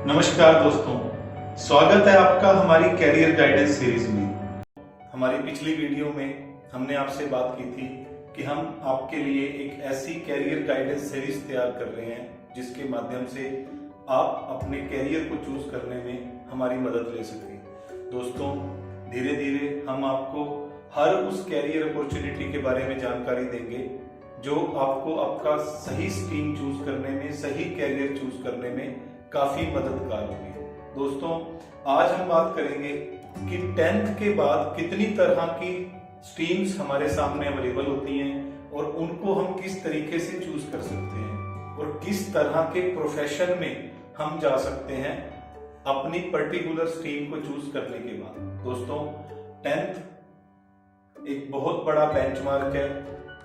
नमस्कार दोस्तों, स्वागत है आपका हमारी कैरियर गाइडेंस सीरीज में। हमारी पिछली वीडियो में हमने आपसे बात की थी कि हम आपके लिए एक ऐसी कैरियर गाइडेंस सीरीज तैयार कर रहे हैं जिसके माध्यम से आप अपने कैरियर को चूज करने में हमारी मदद ले सकें। दोस्तों, धीरे धीरे हम आपको हर उस कैरियर अपॉर्चुनिटी के बारे में जानकारी देंगे जो आपको आपका सही स्ट्रीम चूज करने में, सही कैरियर चूज करने में काफी मददगार होगी। दोस्तों, आज हम बात करेंगे कि 10th के बाद कितनी तरह की स्ट्रीम्स हमारे सामने अवेलेबल होती हैं और उनको हम किस तरीके से चूज कर सकते हैं और किस तरह के प्रोफेशन में हम जा सकते हैं अपनी पर्टिकुलर स्ट्रीम को चूज करने के बाद। दोस्तों, 10th एक बहुत बड़ा बेंचमार्क है।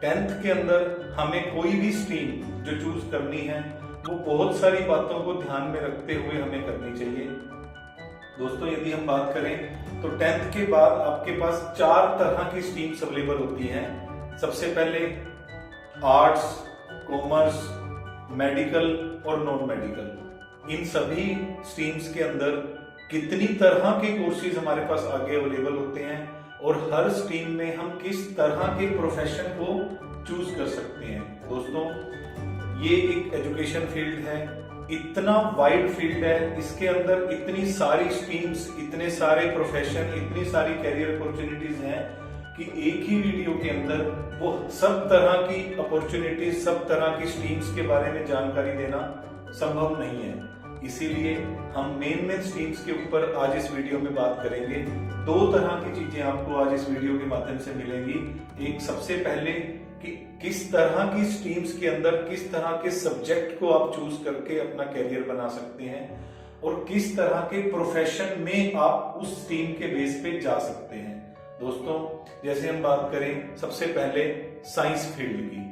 10th के अंदर हमें कोई भी स्ट्रीम जो चूज करनी है वो बहुत सारी बातों को ध्यान में रखते हुए हमें करनी चाहिए। दोस्तों, यदि हम बात करें तो 10th के बाद आपके पास 4 तरह की स्ट्रीम्स अवेलेबल होती हैं। सबसे पहले आर्ट्स, कॉमर्स, मेडिकल और नॉन मेडिकल। इन सभी स्ट्रीम्स के अंदर कितनी तरह के कोर्सेज हमारे पास आगे अवेलेबल होते हैं और हर स्ट्रीम में हम किस तरह के प्रोफेशन को चूज कर सकते हैं। दोस्तों, ये एक एजुकेशन फील्ड है, इतना वाइड फील्ड है, इसके अंदर इतनी सारी स्ट्रीम्स, इतने सारे प्रोफेशन, इतनी सारी कैरियर अपॉर्चुनिटीज हैं कि एक ही वीडियो के अंदर वो सब तरह की अपॉर्चुनिटीज, सब तरह की स्ट्रीम्स के बारे में जानकारी देना संभव नहीं है। इसीलिए हम मेन स्ट्रीम्स के ऊपर आज इस वीडियो में बात करेंगे। 2 तरह की चीजें आपको आज इस वीडियो के माध्यम से मिलेंगी। एक, सबसे पहले कि किस तरह की स्ट्रीम्स के अंदर किस तरह के सब्जेक्ट को आप चूज करके अपना कैरियर बना सकते हैं और किस तरह के प्रोफेशन में आप उस स्ट्रीम के बेस पे जा सकते हैं। दोस्तों, जैसे हम बात करें सबसे पहले साइंस फील्ड की,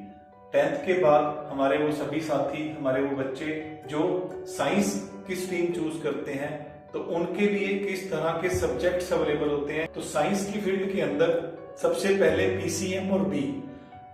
10th के बाद हमारे वो सभी साथी, हमारे वो बच्चे जो साइंस की स्ट्रीम चूज करते हैं तो उनके लिए किस तरह के सब्जेक्ट्स अवेलेबल होते हैं। तो साइंस की फील्ड के अंदर सबसे पहले पीसीएम और बी,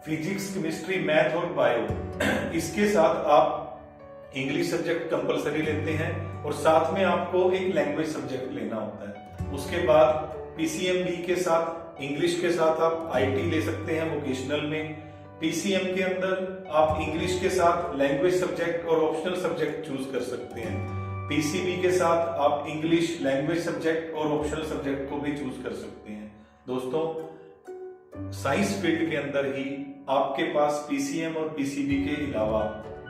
फिजिक्स, केमिस्ट्री, मैथ और बायो, इसके साथ आप इंग्लिश सब्जेक्ट कंपलसरी लेते हैं और साथ में आपको एक लैंग्वेज सब्जेक्ट लेना होता है। उसके बाद पीसीएम बी के साथ, इंग्लिश के साथ आप आईटी ले सकते हैं वोकेशनल में। पीसीएम के अंदर आप इंग्लिश के साथ लैंग्वेज सब्जेक्ट और ऑप्शनल सब्जेक्ट चूज कर सकते हैं। पीसीबी के साथ आप इंग्लिश, लैंग्वेज सब्जेक्ट और ऑप्शनल सब्जेक्ट को भी चूज कर सकते हैं। दोस्तों, साइंस फील्ड के अंदर ही आपके पास पीसीएम और पीसीबी के अलावा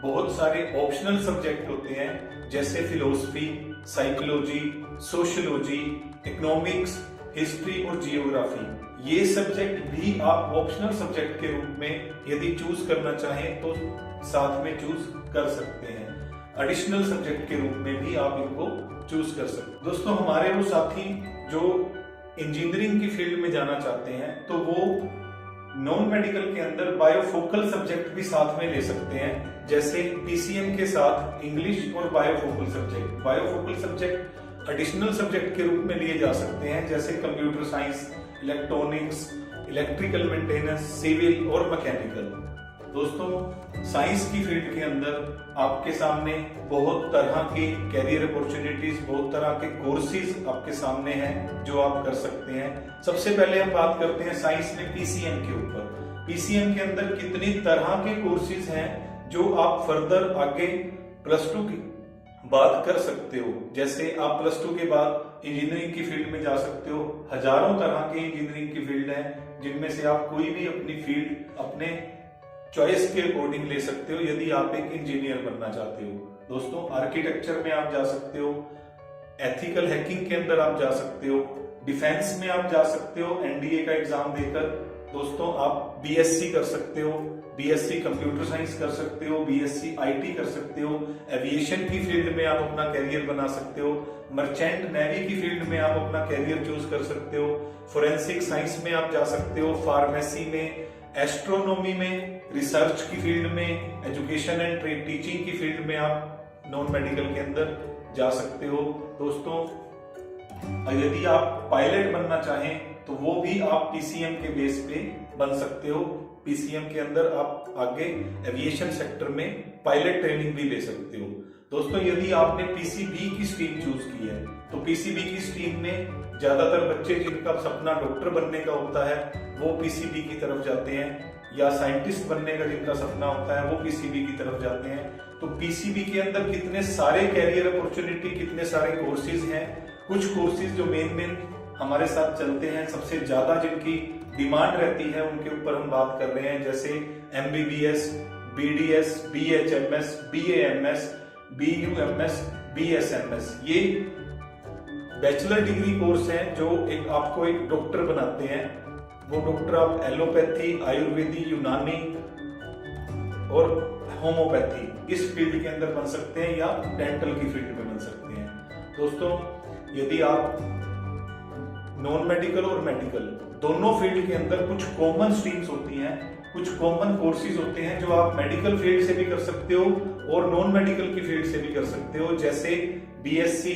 बहुत सारे ऑप्शनल सब्जेक्ट होते हैं, जैसे philosophy, psychology, sociology, economics, history और जियोग्राफी। ये सब्जेक्ट भी आप ऑप्शनल सब्जेक्ट के रूप में यदि चूज करना चाहें तो साथ में चूज कर सकते हैं। एडिशनल सब्जेक्ट के रूप में भी आप इनको चूज कर सकते हैं। दोस्तों, हमारे वो साथी जो इंजीनियरिंग की फील्ड में जाना चाहते हैं तो वो नॉन मेडिकल के अंदर बायोफोकल सब्जेक्ट भी साथ में ले सकते हैं, जैसे पीसीएम के साथ इंग्लिश और bifocal subject. Bifocal subject additional subject के रूप में लिए जा सकते हैं, जैसे computer science, electronics, electrical maintenance, civil और मैकेनिकल। दोस्तों, साइंस की फील्ड के अंदर आपके सामने बहुत तरह की कैरियर अपॉर्चुनिटीज, बहुत तरह के कोर्सेज आपके सामने हैं जो आप कर सकते हैं। सबसे पहले हम बात करते हैं साइंस में पीसीएम के ऊपर। पीसीएम के अंदर कितनी तरह के कोर्सेज हैं जो आप फर्दर आगे +2 की बात कर सकते हो। जैसे आप +2 के बाद इंजीनियरिंग की फील्ड में जा सकते हो। हजारों तरह के इंजीनियरिंग की फील्ड है जिनमें से आप कोई भी अपनी फील्ड अपने चॉइस के अकॉर्डिंग ले सकते हो यदि आप एक इंजीनियर बनना चाहते हो। दोस्तों, आर्किटेक्चर में आप जा सकते हो, एथिकल हैकिंग के अंदर आप जा सकते हो, डिफेंस में आप जा सकते हो एनडीए का एग्जाम देकर। दोस्तों, आप बीएससी कर सकते हो, बीएससी कंप्यूटर साइंस कर सकते हो, बीएससी आईटी कर सकते हो। एविएशन की फील्ड में आप अपना कैरियर बना सकते हो। मर्चेंट नेवी की फील्ड में आप अपना कैरियर चूज कर सकते हो। फोरेंसिक साइंस में आप जा सकते हो, फार्मेसी में, एस्ट्रोनॉमी में, रिसर्च की फील्ड में, एजुकेशन एंड टीचिंग की फील्ड में आप नॉन मेडिकल के अंदर जा सकते हो। दोस्तों, यदि आप पायलट बनना चाहें तो वो भी आप पीसीएम के बेस पे बन सकते हो। पीसीएम के अंदर आप आगे एविएशन सेक्टर में पायलट ट्रेनिंग भी ले सकते हो। दोस्तों यदि आपने पीसीबी की स्ट्रीम चूज की है तो पीसीबी की स्ट्रीम में ज्यादातर बच्चे जिनका सपना डॉक्टर बनने का होता है वो पीसीबी की तरफ जाते हैं, या साइंटिस्ट बनने का जिनका सपना होता है वो पीसीबी की तरफ जाते हैं। तो पीसीबी के अंदर कितने सारे कैरियर अपॉर्चुनिटी, कितने सारे कोर्सेज हैं। कुछ कोर्सेज जो मेन हमारे साथ चलते हैं, सबसे ज्यादा जिनकी डिमांड रहती है उनके ऊपर हम बात कर रहे हैं, जैसे MBBS, BDS, BHMS, BAMS, BUMS, BSMS. ये बैचलर डिग्री कोर्स हैं जो आपको एक डॉक्टर बनाते हैं। वो डॉक्टर आप एलोपैथी, आयुर्वेदी, यूनानी और होम्योपैथी इस फील्ड के अंदर बन सकते हैं, या डेंटल की फील्ड में बन सकते हैं। दोस्तों यदि आप नॉन मेडिकल और मेडिकल दोनों फील्ड के अंदर कुछ कॉमन स्ट्रीम्स होती हैं, कुछ कॉमन कोर्सेज होते हैं जो आप मेडिकल फील्ड से भी कर सकते हो और नॉन मेडिकल की फील्ड से भी कर सकते हो। जैसे बीएससी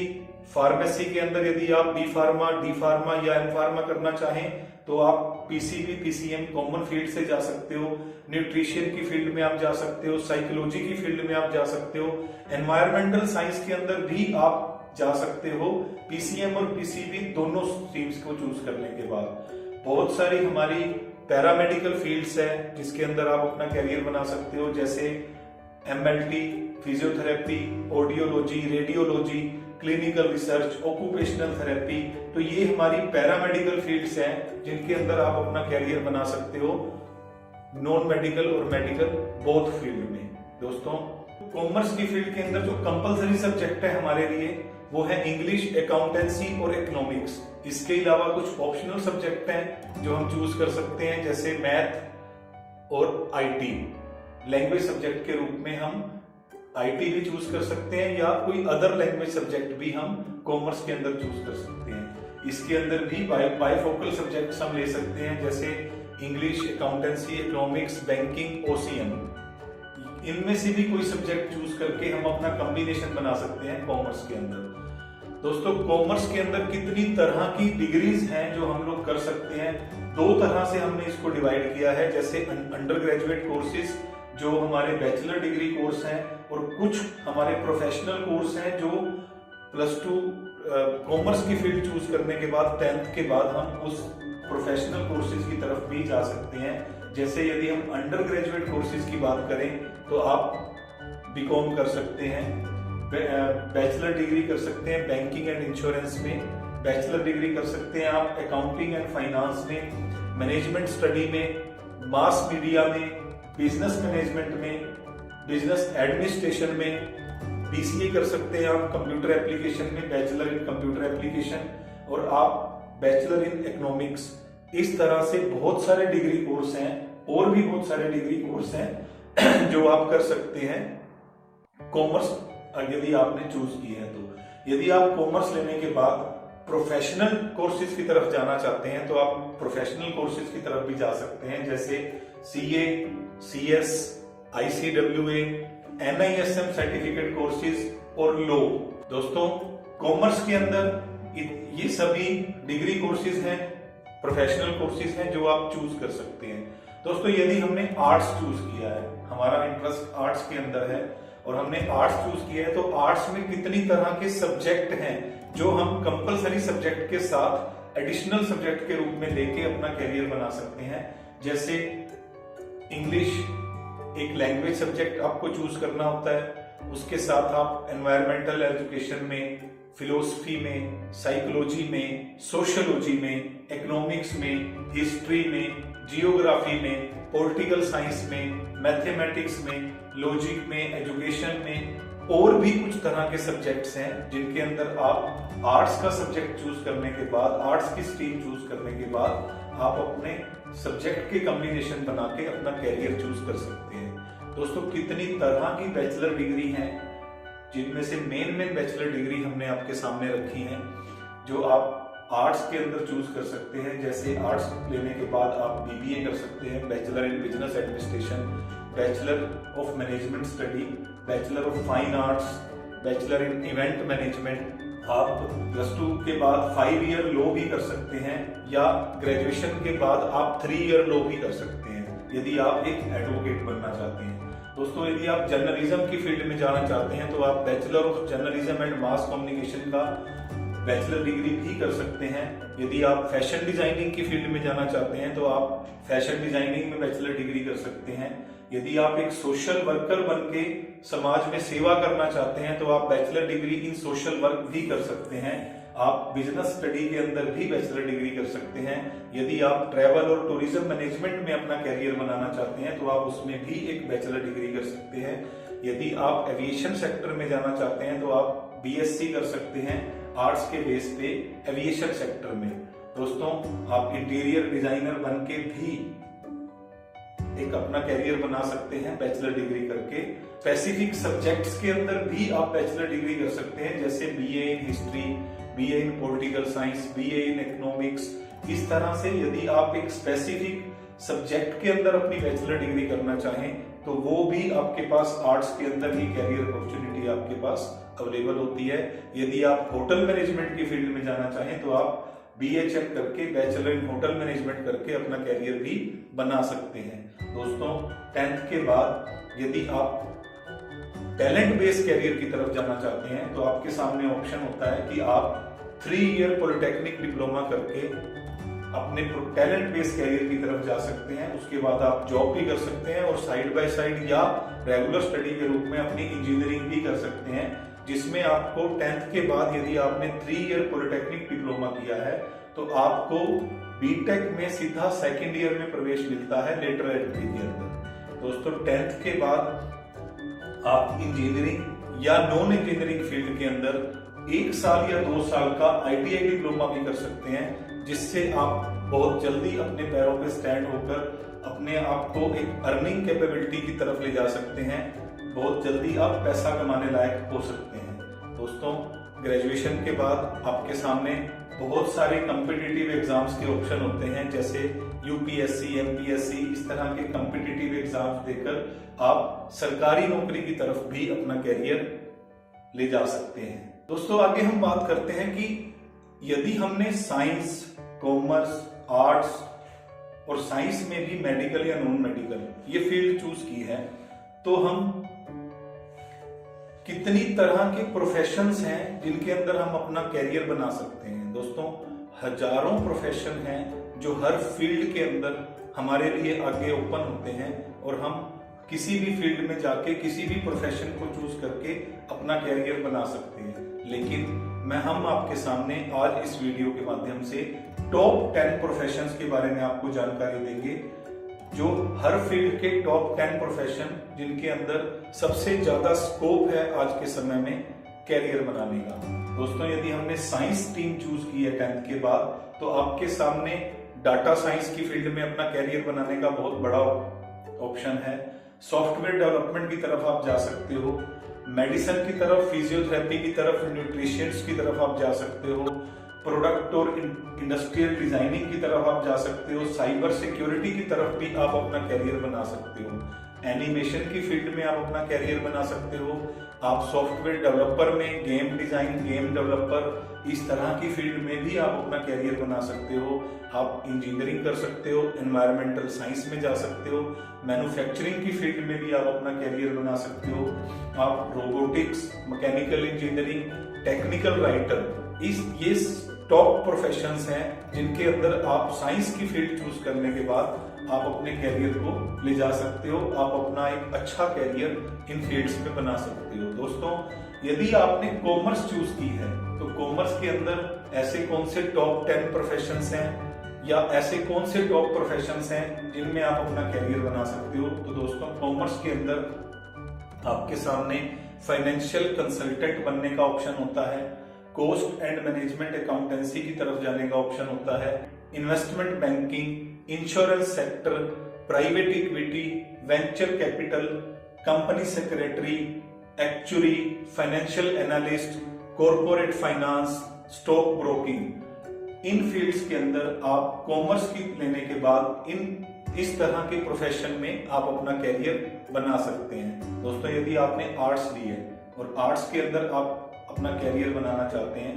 फार्मेसी के अंदर यदि आप बी फार्मा, डी फार्मा या एम फार्मा करना चाहें तो आप पीसीबी, पीसीएम कॉमन फील्ड से जा सकते हो। न्यूट्रिशन की फील्ड में आप जा सकते हो, साइकोलॉजी की फील्ड में आप जा सकते हो, एनवायरमेंटल साइंस के अंदर भी आप जा सकते हो। पीसीएम और पीसीबी दोनों स्ट्रीम्स को चूज करने के बाद बहुत सारी हमारी पैरामेडिकल फील्ड्स है जिसके अंदर आप अपना कैरियर बना सकते हो, जैसे MLT, physiotherapy, audiology, radiology, clinical research, occupational therapy. तो ये हमारी पैरामेडिकल फील्ड्स हैं जिनके अंदर आप अपना कैरियर बना सकते हो, नॉन मेडिकल और मेडिकल बोथ फील्ड में। दोस्तों कॉमर्स की फील्ड के अंदर जो कंपलसरी सब्जेक्ट है हमारे लिए वो है इंग्लिश, अकाउंटेंसी और इकोनॉमिक्स। इसके अलावा कुछ ऑप्शनल सब्जेक्ट हैं जो हम चूज कर सकते हैं, जैसे मैथ और आईटी। लैंग्वेज सब्जेक्ट के रूप में हम आईटी भी चूज कर सकते हैं, या कोई अदर लैंग्वेज सब्जेक्ट भी हम कॉमर्स के अंदर चूज कर सकते हैं। इसके अंदर भी बाइफोकल सब्जेक्ट्स हम ले सकते हैं, जैसे English, accountancy, economics, banking, OCM. इनमें से भी कोई सब्जेक्ट चूज करके हम अपना कॉम्बिनेशन बना सकते हैं कॉमर्स के अंदर। दोस्तों कॉमर्स के अंदर कितनी तरह की डिग्रीज हैं जो हम लोग कर सकते हैं, दो तरह से हमने इसको डिवाइड किया है। जैसे अंडर ग्रेजुएट कोर्सेज जो हमारे बैचलर डिग्री कोर्स हैं, और कुछ हमारे प्रोफेशनल कोर्स हैं जो +2 कॉमर्स की फील्ड चूज करने के बाद 10th के बाद हम उस प्रोफेशनल कोर्सेज की तरफ भी जा सकते हैं। जैसे यदि हम अंडर ग्रेजुएट कोर्सेज की बात करें तो आप बीकॉम कर सकते हैं, बैचलर डिग्री कर सकते हैं बैंकिंग एंड इंश्योरेंस में, बैचलर डिग्री कर सकते हैं आप अकाउंटिंग एंड फाइनेंस में, मैनेजमेंट स्टडी में, मास मीडिया में, बिजनेस मैनेजमेंट में, बिजनेस एडमिनिस्ट्रेशन में, बीसीए कर सकते हैं आप कंप्यूटर एप्लीकेशन में, बैचलर इन कंप्यूटर एप्लीकेशन, और आप बैचलर इन इकोनॉमिक्स। इस तरह से बहुत सारे डिग्री कोर्स हैं, और भी बहुत सारे डिग्री कोर्स हैं जो आप कर सकते हैं कॉमर्स यदि आपने चूज की है तो। यदि आप कॉमर्स लेने के बाद प्रोफेशनल कोर्सेज की तरफ जाना चाहते हैं तो आप प्रोफेशनल कोर्सेज की तरफ भी जा सकते हैं, जैसे CA, CS, ICWA, NISM certificate courses और लॉ। दोस्तों कॉमर्स के अंदर ये सभी डिग्री कोर्सेज हैं, प्रोफेशनल कोर्सेज हैं जो आप चूज कर सकते हैं। दोस्तों यदि हमने आर्ट्स चूज किया है, हमारा इंटरेस्ट आर्ट्स के अंदर है और हमने आर्ट्स चूज किया है, तो आर्ट्स में कितनी तरह के सब्जेक्ट हैं जो हम कंपलसरी सब्जेक्ट के साथ एडिशनल सब्जेक्ट के रूप में लेके अपना कैरियर बना सकते हैं। जैसे इंग्लिश एक लैंग्वेज सब्जेक्ट आपको चूज करना होता है, उसके साथ आप एनवायरमेंटल एजुकेशन में, फिलोसफी में, साइकोलॉजी में, सोशियोलॉजी में, इकोनॉमिक्स में, हिस्ट्री में, जियोग्राफी में, पॉलिटिकल साइंस में, मैथमेटिक्स में, लॉजिक में, एजुकेशन में, और भी कुछ तरह के सब्जेक्ट्स हैं जिनके अंदर आप आर्ट्स का सब्जेक्ट चूज करने के बाद, आर्ट्स की स्ट्रीम चूज करने के बाद आप अपने सब्जेक्ट के कॉम्बिनेशन बना के अपना कैरियर चूज कर सकते हैं। दोस्तों कितनी तरह की बैचलर डिग्री हैं, जिनमें से मेन बैचलर डिग्री हमने आपके सामने रखी है जो आप आर्ट्स के अंदर चूज कर सकते हैं। जैसे आर्ट्स लेने के बाद आप बीबीए कर सकते हैं, bachelor in business administration, bachelor of management study, bachelor of fine arts, bachelor in event management. आप +2 के बाद 5 ईयर लॉ भी कर सकते हैं, या ग्रेजुएशन के बाद आप 3 ईयर लॉ भी कर सकते हैं यदि आप एक एडवोकेट बनना चाहते हैं। दोस्तों यदि आप जर्नलिज्म की फील्ड में जाना चाहते हैं तो आप bachelor of journalism and mass communication का बैचलर डिग्री भी कर सकते हैं। यदि आप फैशन डिजाइनिंग की फील्ड में जाना चाहते हैं तो आप फैशन डिजाइनिंग में बैचलर डिग्री कर सकते हैं। यदि आप एक सोशल वर्कर बन के समाज में सेवा करना चाहते हैं तो आप bachelor degree in social work भी कर सकते हैं। आप बिजनेस स्टडी के अंदर भी बैचलर डिग्री कर सकते हैं। यदि आप ट्रैवल और टूरिज्म मैनेजमेंट में अपना कैरियर बनाना चाहते हैं तो आप उसमें भी एक बैचलर डिग्री कर सकते हैं। यदि आप एविएशन सेक्टर में जाना चाहते हैं तो आप बीएससी कर सकते हैं आर्ट्स के बेस पे एविएशन सेक्टर में। दोस्तों आप इंटीरियर डिजाइनर बन के भी एक अपना कैरियर बना सकते हैं बैचलर डिग्री करके। स्पेसिफिक सब्जेक्ट्स के अंदर भी आप बैचलर डिग्री कर सकते हैं, जैसे BA in history, BA in political science, BA in economics. इस तरह से यदि आप एक स्पेसिफिक सब्जेक्ट के अंदर अपनी बैचलर डिग्री करना चाहें तो वो भी आपके पास आर्ट्स के अंदर ही कैरियर अपॉर्चुनिटी आपके पास अवेलेबल होती है। यदि आप होटल मैनेजमेंट की फील्ड में जाना चाहें तो आप BHM करके बैचलर इन होटल मैनेजमेंट करके अपना कैरियर भी बना सकते हैं। दोस्तों 10th के बाद यदि आप टैलेंट बेस्ड कैरियर की तरफ जाना चाहते हैं तो आपके सामने ऑप्शन होता है कि आप 3 ईयर पॉलिटेक्निक डिप्लोमा करके अपने टैलेंट बेस्ड कैरियर की तरफ जा सकते हैं। उसके बाद आप जॉब भी कर सकते हैं और साइड बाय साइड या रेगुलर स्टडी के रूप में अपनी इंजीनियरिंग भी कर सकते हैं, जिसमें आपको 10th के बाद यदि आपने 3 ईयर पॉलिटेक्निक डिप्लोमा किया है तो आपको बीटेक में सीधा 2nd ईयर में प्रवेश मिलता है लेटर एंट्री के अंदर। दोस्तों 10th के बाद आप इंजीनियरिंग या नॉन इंजीनियरिंग फील्ड के अंदर 1 साल या 2 साल का ITI डिप्लोमा भी कर सकते हैं, जिससे आप बहुत जल्दी अपने पैरों पे स्टैंड होकर अपने आप को एक अर्निंग कैपेबिलिटी की तरफ ले जा सकते हैं। बहुत जल्दी आप पैसा कमाने लायक हो सकते हैं। दोस्तों ग्रेजुएशन के बाद आपके सामने बहुत सारे कॉम्पिटिटिव एग्जाम्स के ऑप्शन होते हैं, जैसे UPSC, MPSC, इस तरह के कॉम्पिटिटिव एग्जाम्स देकर आप सरकारी नौकरी की तरफ भी अपना कैरियर ले जा सकते हैं। दोस्तों आगे हम बात करते हैं कि यदि हमने साइंस, कॉमर्स, आर्ट्स और साइंस में भी मेडिकल या नॉन मेडिकल ये फील्ड चूज की है तो हम कितनी तरह के प्रोफेशंस हैं जिनके अंदर हम अपना कैरियर बना सकते हैं। दोस्तों हजारों प्रोफेशन हैं जो हर फील्ड के अंदर हमारे लिए आगे ओपन होते हैं और हम किसी भी फील्ड में जाके किसी भी प्रोफेशन को चूज करके अपना कैरियर बना सकते हैं। लेकिन हम आपके सामने आज इस वीडियो के माध्यम से टॉप 10 प्रोफेशंस के बारे में आपको जानकारी देंगे, जो हर फील्ड के टॉप 10 प्रोफेशन जिनके अंदर सबसे ज्यादा स्कोप है आज के समय में कैरियर बनाने का। दोस्तों यदि हमने साइंस स्ट्रीम चूज की है 10th के बाद तो आपके सामने डाटा साइंस की फील्ड में अपना कैरियर बनाने का बहुत बड़ा ऑप्शन है। सॉफ्टवेयर डेवलपमेंट की तरफ आप जा सकते हो, मेडिसिन की तरफ, फिजियोथेरेपी की तरफ, न्यूट्रिशियंस की तरफ आप जा सकते हो, प्रोडक्ट और इंडस्ट्रियल डिजाइनिंग की तरफ आप जा सकते हो, साइबर सिक्योरिटी की तरफ भी आप अपना कैरियर बना सकते हो, एनिमेशन की फील्ड में आप अपना कैरियर बना सकते हो, आप सॉफ्टवेयर डेवलपर में गेम डिजाइन, गेम डेवलपर, इस तरह की फील्ड में भी आप अपना कैरियर बना सकते हो। आप इंजीनियरिंग कर सकते हो, एनवायरमेंटल साइंस में जा सकते हो, मैन्युफैक्चरिंग की फील्ड में भी आप अपना कैरियर बना सकते हो, आप robotics, mechanical engineering, technical writer, ये टॉप प्रोफेशंस हैं जिनके अंदर आप साइंस की फील्ड चूज करने के बाद आप अपने कैरियर को ले जा सकते हो, आप अपना एक अच्छा कैरियर इन फील्ड्स में बना सकते हो। दोस्तों यदि आपने कॉमर्स चूज की है तो कॉमर्स के अंदर ऐसे कौन से टॉप 10 प्रोफेशंस हैं या ऐसे कौन से टॉप प्रोफेशंस हैं जिनमें आप अपना कैरियर बना सकते हो। तो दोस्तों कॉमर्स के अंदर आपके सामने फाइनेंशियल कंसल्टेंट बनने का ऑप्शन होता है, कॉस्ट एंड मैनेजमेंट अकाउंटेंसी की तरफ जाने का ऑप्शन होता है, investment banking, insurance sector, private equity, venture capital, company secretary, actuary, financial analyst, corporate finance, stock broking. इन फील्ड्स के अंदर आप कॉमर्स की लेने के बाद इस तरह के प्रोफेशन में आप अपना कैरियर बना सकते हैं। दोस्तों यदि आपने आर्ट्स ली है और आर्ट्स के अंदर आप अपना कैरियर बनाना चाहते हैं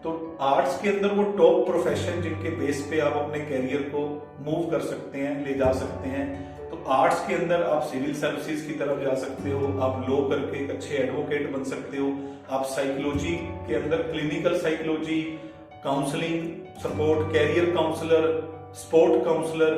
तो आर्ट्स के अंदर वो टॉप प्रोफेशन जिनके बेस पे आप अपने कैरियर को मूव कर सकते हैं, ले जा सकते हैं, तो आर्ट्स के अंदर आप सिविल सर्विसेज की तरफ जा सकते हो, आप लॉ करके एक अच्छे एडवोकेट बन सकते हो, आप साइकोलॉजी के अंदर clinical psychology, counselling support, career counsellor, sport counsellor,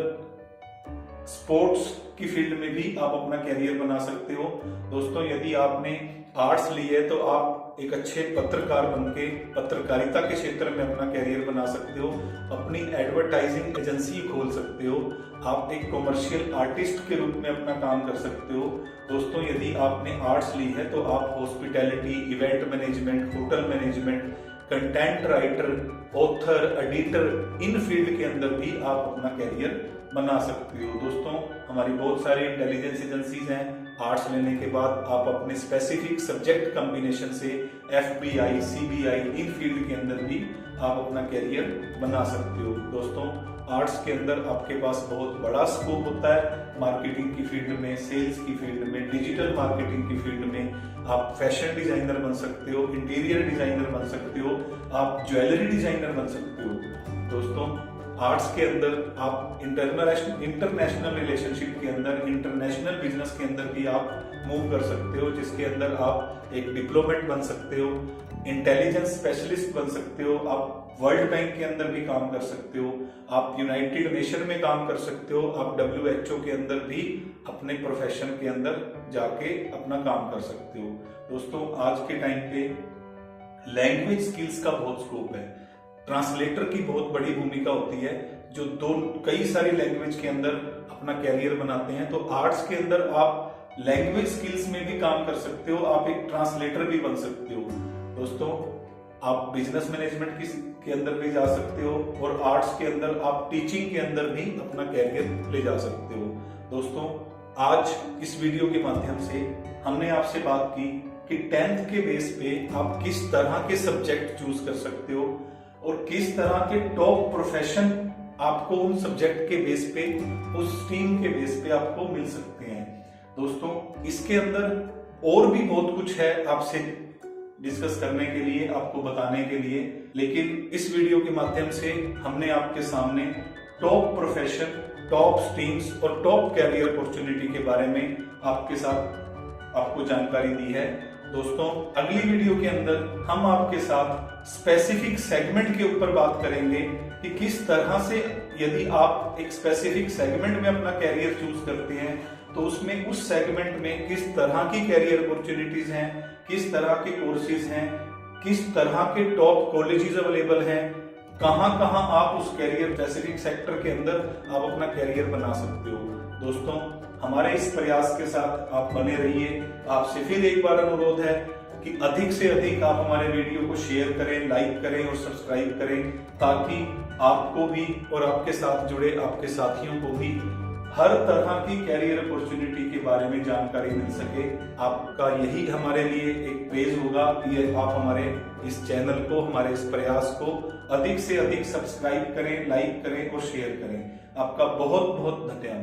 sports की फील्ड में भी आप अपना कैरियर बना सकते हो। दोस्तों, यदि आपने आर्ट्स ली है तो आप एक अच्छे पत्रकार बनके पत्रकारिता के क्षेत्र में अपना कैरियर बना सकते हो, अपनी एडवर्टाइजिंग एजेंसी खोल सकते हो, आप एक कॉमर्शियल आर्टिस्ट के रूप में अपना काम कर सकते हो। दोस्तों, यदि आपने आर्ट्स ली है तो आप hospitality, event management, hotel management, content writer, author, editor, इन फील्ड के अंदर भी आप अपना कैरियर बना सकते हो। दोस्तों, हमारी बहुत सारी इंटेलिजेंस एजेंसीज हैं। आर्ट्स लेने के बाद आप अपने स्पेसिफिक सब्जेक्ट कॉम्बिनेशन से FBI, CBI, इन फील्ड के अंदर भी आप अपना कैरियर बना सकते हो। दोस्तों, आर्ट्स के अंदर आपके पास बहुत बड़ा स्कोप होता है मार्केटिंग की फील्ड में, सेल्स की फील्ड में, डिजिटल मार्केटिंग की फील्ड में। आप फैशन डिजाइनर बन सकते हो, इंटीरियर डिजाइनर बन सकते हो, आप ज्वेलरी डिजाइनर बन सकते हो। दोस्तों, आर्ट्स के अंदर आप इंटरनेशनल रिलेशनशिप के अंदर, इंटरनेशनल बिजनेस के अंदर भी आप मूव कर सकते हो, जिसके अंदर आप एक डिप्लोमेट बन सकते हो, इंटेलिजेंस स्पेशलिस्ट बन सकते हो, आप वर्ल्ड बैंक के अंदर भी काम कर सकते हो, आप यूनाइटेड नेशन में काम कर सकते हो, आप WHO के अंदर भी अपने प्रोफेशन के अंदर जाके अपना काम कर सकते हो। दोस्तों, आज के टाइम पे लैंग्वेज स्किल्स का बहुत स्कोप है। ट्रांसलेटर की बहुत बड़ी भूमिका होती है, जो कई सारी लैंग्वेज के अंदर अपना कैरियर बनाते हैं। तो आर्ट्स के अंदर आप लैंग्वेज स्किल्स में भी काम कर सकते हो, आप एक ट्रांसलेटर भी बन सकते हो। दोस्तों, आप बिजनेस मैनेजमेंट के अंदर भी जा सकते हो, और आर्ट्स के अंदर आप टीचिंग के अंदर भी अपना कैरियर ले जा सकते हो। दोस्तों, आज इस वीडियो के माध्यम से हमने आपसे बात की कि 10th के बेस पे आप किस तरह के सब्जेक्ट चूज कर सकते हो और किस तरह के टॉप प्रोफेशन आपको उन सब्जेक्ट के बेस पे, उस स्ट्रीम के बेस पे आपको मिल सकते हैं। दोस्तों, इसके अंदर और भी बहुत कुछ है आपसे डिस्कस करने के लिए, आपको बताने के लिए, लेकिन इस वीडियो के माध्यम से हमने आपके सामने टॉप प्रोफेशन, टॉप स्ट्रीम्स और टॉप कैरियर अपॉर्चुनिटी के बारे में आपके साथ आपको जानकारी दी है। दोस्तों, अगली वीडियो के अंदर हम आपके साथ स्पेसिफिक सेगमेंट के ऊपर बात करेंगे कि किस तरह से यदि आप एक स्पेसिफिक सेगमेंट में अपना कैरियर चूज करते हैं तो उसमें उस सेगमेंट में किस तरह की कैरियर अपॉर्चुनिटीज हैं, किस तरह के कोर्सेज हैं, किस तरह के टॉप कॉलेजेस अवेलेबल हैं, कहां कहां आप उस कैरियर स्पेसिफिक सेक्टर के अंदर आप अपना कैरियर बना सकते हो। दोस्तों, हमारे इस प्रयास के साथ आप बने रहिए। आपसे फिर एक बार अनुरोध है कि अधिक से अधिक आप हमारे वीडियो को शेयर करें, लाइक करें और सब्सक्राइब करें, ताकि आपको भी और आपके साथ जुड़े आपके साथियों को भी हर तरह की कैरियर अपॉर्चुनिटी के बारे में जानकारी मिल सके। आपका यही हमारे लिए एक प्रेज होगा कि आप हमारे इस चैनल को, हमारे इस प्रयास को अधिक से अधिक सब्सक्राइब करें, लाइक करें और शेयर करें। आपका बहुत बहुत धन्यवाद।